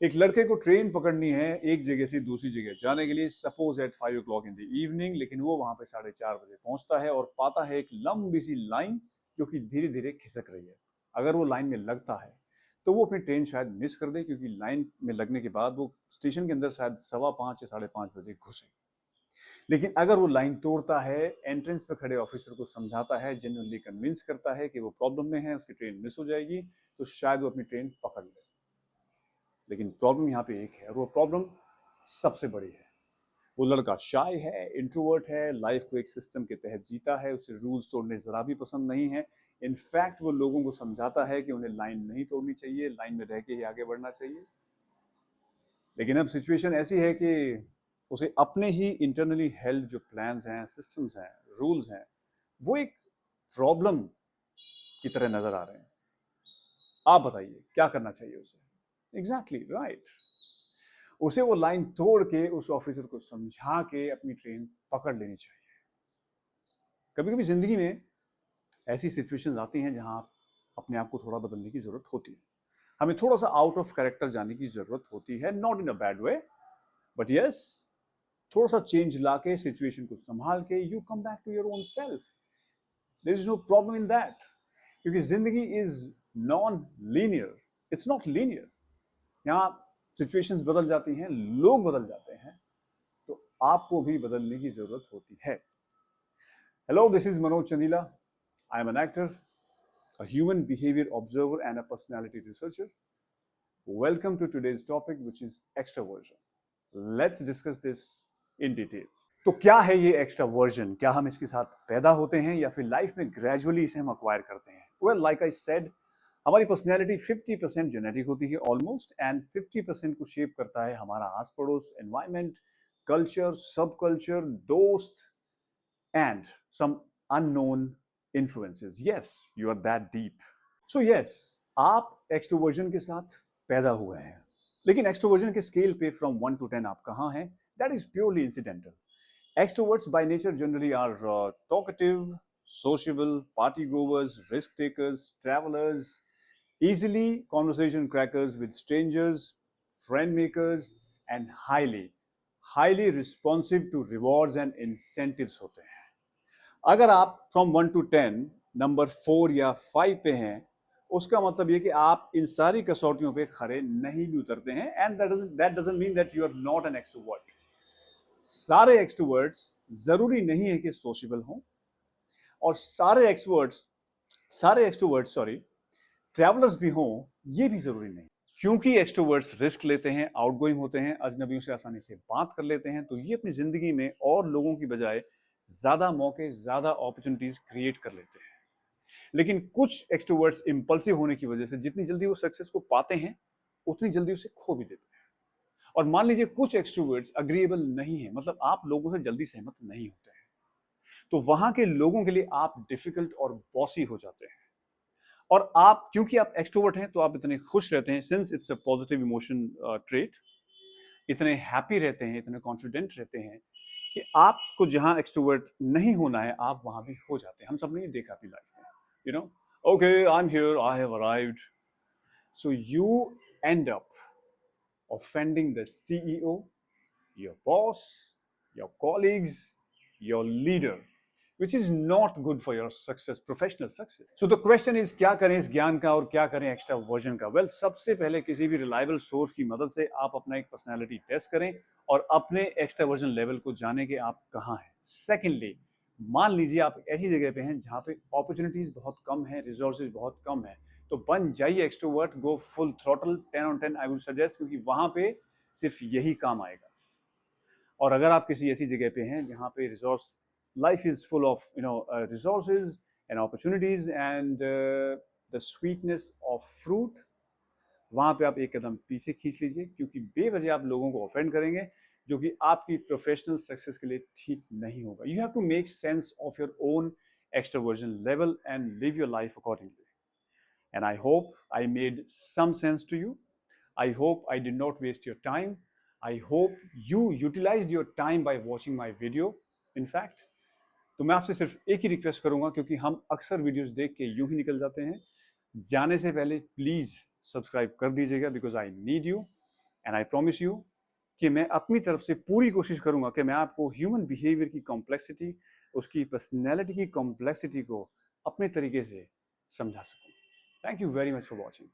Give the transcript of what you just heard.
एक लड़के को ट्रेन पकड़नी है एक जगह से दूसरी जगह जाने के लिए, suppose at 5 o'clock in the evening, लेकिन वो वहां पे 4:30 बजे पहुंचता है और पाता है एक लंबी सी लाइन जो कि धीरे धीरे खिसक रही है। अगर वो लाइन में लगता है तो वो अपनी ट्रेन शायद मिस कर दे, क्योंकि लाइन में लगने के बाद वो स्टेशन के अंदर शायद 5:15 या 5:30 बजे घुसे। लेकिन अगर वो लाइन तोड़ता है, एंट्रेंस पे खड़े ऑफिसर को समझाता है, जेन्युइनली कन्विंस करता है कि वो प्रॉब्लम में है, उसकी ट्रेन मिस हो जाएगी, तो शायद वो अपनी ट्रेन पकड़ ले। लेकिन प्रॉब्लम यहाँ पे एक है, और वो प्रॉब्लम सबसे बड़ी है। वो लड़का शाय है, इंट्रोवर्ट है, लाइफ को एक सिस्टम के तहत जीता है, उसे रूल्स तोड़ने जरा भी पसंद नहीं है। इनफैक्ट वो लोगों को समझाता है कि उन्हें लाइन नहीं तोड़नी चाहिए, लाइन में रह के ही आगे बढ़ना चाहिए। लेकिन अब सिचुएशन ऐसी है कि उसे अपने ही इंटरनली हेल्ड जो प्लान्स हैं, सिस्टम्स हैं, रूल्स हैं, वो एक प्रॉब्लम की तरह नजर आ रहे हैं। आप बताइए क्या करना चाहिए उसे? Exactly right. उसे वो लाइन तोड़ के उस ऑफिसर को समझा के अपनी ट्रेन पकड़ लेनी चाहिए। कभी कभी जिंदगी में ऐसी सिचुएशंस आती हैं जहां आप अपने आप को थोड़ा बदलने की जरूरत होती है। हमें थोड़ा सा आउट ऑफ कैरेक्टर जाने की जरूरत होती है, not in a bad way, but yes, थोड़ा सा चेंज लाके सिचुएशन को संभाल के you come back to your own self. There is no problem in that, क्योंकि जिंदगी is non linear, it's not linear. यहाँ सिचुएशंस बदल जाती हैं, लोग बदल जाते हैं, तो आपको भी बदलने की जरूरत होती है। Hello, this is Manoj Chandila. I am an actor, a human behavior observer and a personality researcher. Welcome to today's topic, which is extraversion. Let's discuss this in detail. तो क्या है ये एक्स्ट्रावर्जन? क्या हम इसके साथ पैदा होते हैं या फिर लाइफ में ग्रेजुअली इसे हम अक्वायर करते हैं? वेल, लाइक आई सेड, हमारी पर्सनैलिटी 50% जेनेटिक होती है ऑलमोस्ट, एंड 50% को शेप करता है हमारा आस पड़ोस, एनवायरमेंट, कल्चर, सब कल्चर, दोस्त, and some unknown influences. Yes, you are that deep. So yes, आप एक्सट्रोवर्जन के साथ पैदा हुए हैं, लेकिन एक्सट्रोवर्जन के स्केल पे फ्रॉम 1 to 10 आप कहाँ हैं? That is purely incidental. Extroverts by nature generally are talkative, sociable, party goers, risk takers, travelers, easily conversation crackers with strangers, friend makers, and highly responsive to rewards and incentives होते हैं। अगर आप from 1 to 10 number 4 या 5 पे हैं, उसका मतलब ये कि आप इन सारी कसौटियों पे खरे नहीं भी उतरते हैं, and that doesn't mean that you are not an extrovert. सारे एक्सट्रोवर्ट्स जरूरी नहीं है कि सोशल हों, और सारे एक्सट्रोवर्ट्स सॉरी ट्रैवलर्स भी हों, ये भी जरूरी नहीं। क्योंकि एक्सट्रोवर्ट्स रिस्क लेते हैं, आउटगोइंग होते हैं, अजनबियों से आसानी से बात कर लेते हैं, तो ये अपनी जिंदगी में और लोगों की बजाय ज्यादा मौके, ज्यादा अपॉर्चुनिटीज क्रिएट कर लेते हैं। लेकिन कुछ एक्सट्रोवर्ट्स इंपल्सिव होने की वजह से जितनी जल्दी वो सक्सेस को पाते हैं, उतनी जल्दी उसे खो भी देते हैं। और मान लीजिए कुछ एक्सट्रोवर्ट्स अग्रीएबल नहीं है, मतलब आप लोगों से जल्दी सहमत नहीं होते हैं, तो वहां के लोगों के लिए आप डिफिकल्ट और बॉसी हो जाते हैं। और आप, क्योंकि आप एक्सट्रोवर्ट हैं, तो आप इतने खुश रहते हैं, since it's a positive emotion trait, इतने हैप्पी रहते हैं, इतने कॉन्फिडेंट रहते हैं कि आपको जहां एक्सट्रोवर्ट नहीं होना है, आप वहां भी हो जाते हैं। हम सब ने ये देखा अपनी लाइफ में, you know, okay, I'm here, I have arrived. So you end up offending the CEO, your boss, your colleagues, your leader, which is not good for your success, professional success. So the question is, क्या करें इस ज्ञान का और क्या करें extra version का? Well, सबसे पहले किसी भी रिलायबल सोर्स की मदद से आप अपना एक पर्सनैलिटी टेस्ट करें और अपने एक्स्ट्रा वर्जन लेवल को जाने के आप कहाँ हैं। सेकेंडली, मान लीजिए आप ऐसी जगह पे हैं जहाँ पे अपॉर्चुनिटीज बहुत कम है, रिसोर्सेज बहुत कम है, तो बन जाइए extrovert, go full throttle, 10 on 10 I would suggest, क्योंकि वहां पे सिर्फ यही काम आएगा। और अगर आप किसी ऐसी जगह पे हैं जहाँ पे resource, life is full of resources and opportunities and the sweetness of fruit, वहां पे आप एक कदम पीछे खींच लीजिए, क्योंकि बेवजह आप लोगों को ऑफेंड करेंगे, जो कि आपकी प्रोफेशनल सक्सेस के लिए ठीक नहीं होगा। You have to make sense of your own extroversion level and live your life accordingly. And I hope I made some sense to you. I hope I did not waste your time. I hope you utilized your time by watching my video. In fact, तो मैं आपसे सिर्फ एक ही request करूंगा, क्योंकि हम अक्सर videos देख के यूं ही निकल जाते हैं। जाने से पहले प्लीज सब्सक्राइब कर दीजिएगा, because I need you. And I promise you कि मैं अपनी तरफ से पूरी कोशिश करूंगा कि मैं आपको ह्यूमन बिहेवियर की कॉम्प्लेक्सिटी, उसकी पर्सनैलिटी की कॉम्प्लेक्सिटी को अपने तरीके से समझा सकूं। Thank you very much for watching.